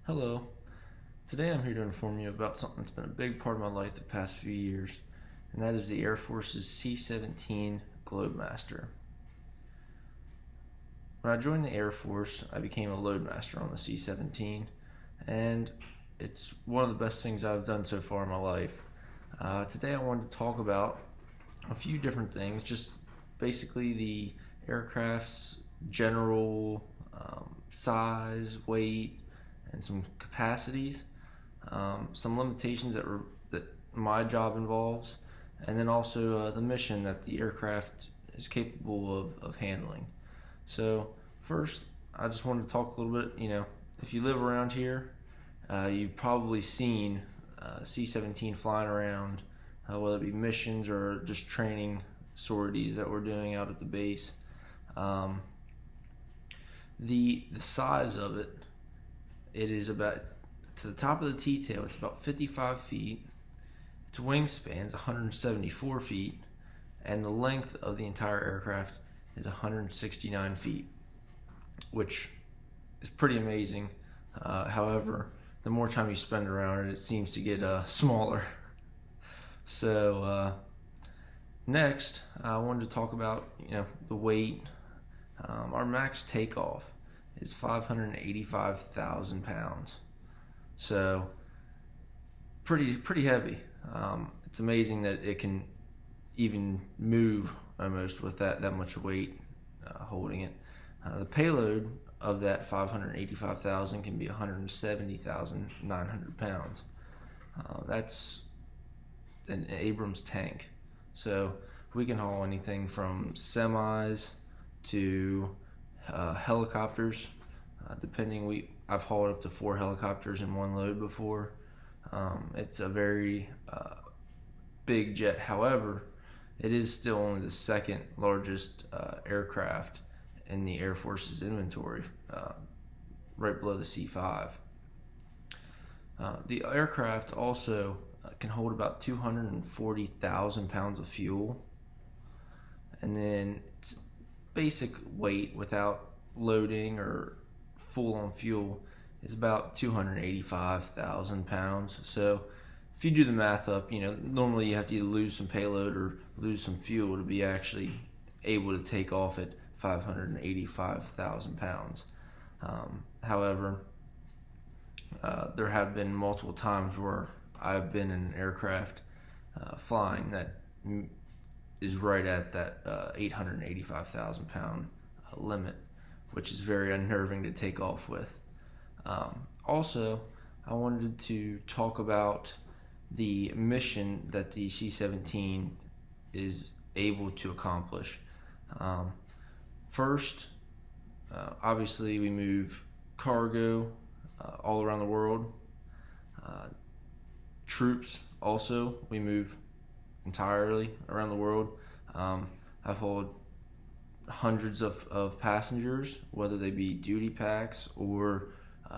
Hello. Today I'm here to inform you about something that's been a big part of my life the past few years, and that is the Air Force's C-17 Globemaster. When I joined the Air Force, I became a loadmaster on the C-17, and it's one of the best things I've done so far in my life. Today I wanted to talk about a few different things, just basically the aircraft's general size, weight, and some capacities, some limitations that my job involves, and then also the mission that the aircraft is capable of handling. So first, I just wanted to talk a little bit. If you live around here, you've probably seen C-17 flying around, whether it be missions or just training sorties that we're doing out at the base. The size of it is about, to the top of the T-tail, it's about 55 feet. Its wingspan is 174 feet, and the length of the entire aircraft is 169 feet, which is pretty amazing. However, the more time you spend around it, it seems to get smaller. So next, I wanted to talk about the weight. Our max takeoff is 585,000 pounds, so pretty heavy. It's amazing that it can even move almost with that much weight holding it. The payload of that 585,000 can be 170,900 pounds. That's an Abrams tank, so we can haul anything from semis to helicopters, depending. I've hauled up to 4 helicopters in one load before. It's a very big jet. However, it is still only the second largest aircraft in the Air Force's inventory, right below the C-5. The aircraft also can hold about 240,000 pounds of fuel, and then its basic weight without loading or full on fuel is about 285,000 pounds. So if you do the math up, normally you have to either lose some payload or lose some fuel to be actually able to take off at 585,000 pounds. However, there have been multiple times where I've been in an aircraft flying that is right at that 885,000 pound limit, which is very unnerving to take off with. Also, I wanted to talk about the mission that the C-17 is able to accomplish. First, obviously we move cargo all around the world. Troops also, we move entirely around the world. I've hauled hundreds of passengers, whether they be duty packs or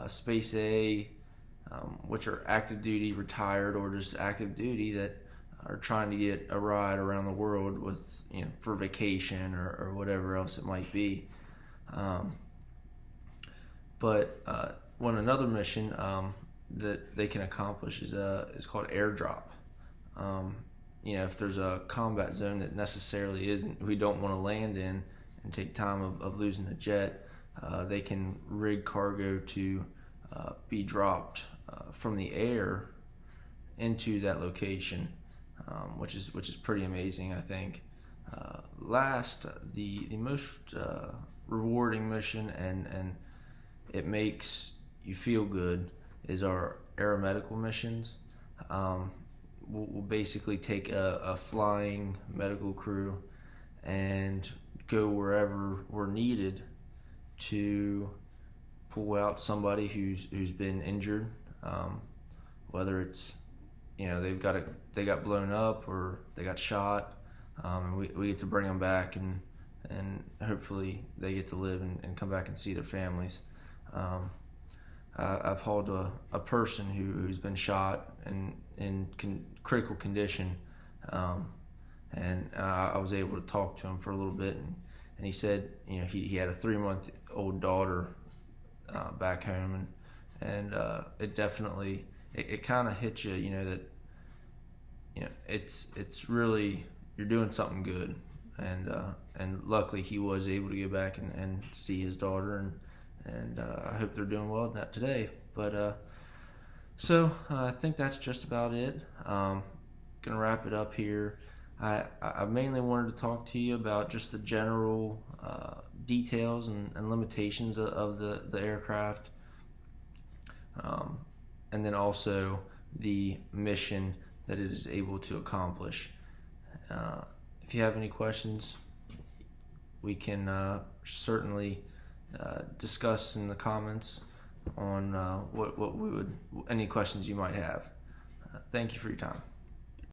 Space A, which are active duty, retired, or just active duty that are trying to get a ride around the world with, for vacation or whatever else it might be. But another mission that they can accomplish is called airdrop. If there's a combat zone that necessarily we don't want to land in and take time of losing a jet, they can rig cargo to be dropped from the air into that location, which is pretty amazing, I think. Last, the most rewarding mission, and it makes you feel good, is our aeromedical missions. We'll basically take a flying medical crew and go wherever we're needed to pull out somebody who's been injured, whether it's they got blown up or they got shot, and we get to bring them back and hopefully they get to live and come back and see their families. I've hauled a person who's been shot and in critical condition, and I was able to talk to him for a little bit, and he said he had a 3-month-old daughter back home, and it definitely it kind of hits you, that it's really, you're doing something good, and luckily he was able to get back and see his daughter, and I hope they're doing well in that today. But so I think that's just about it. Gonna wrap it up here. I mainly wanted to talk to you about just the general details and limitations of the aircraft, and then also the mission that it is able to accomplish. If you have any questions, we can certainly discuss in the comments on what we would, any questions you might have. Thank you for your time.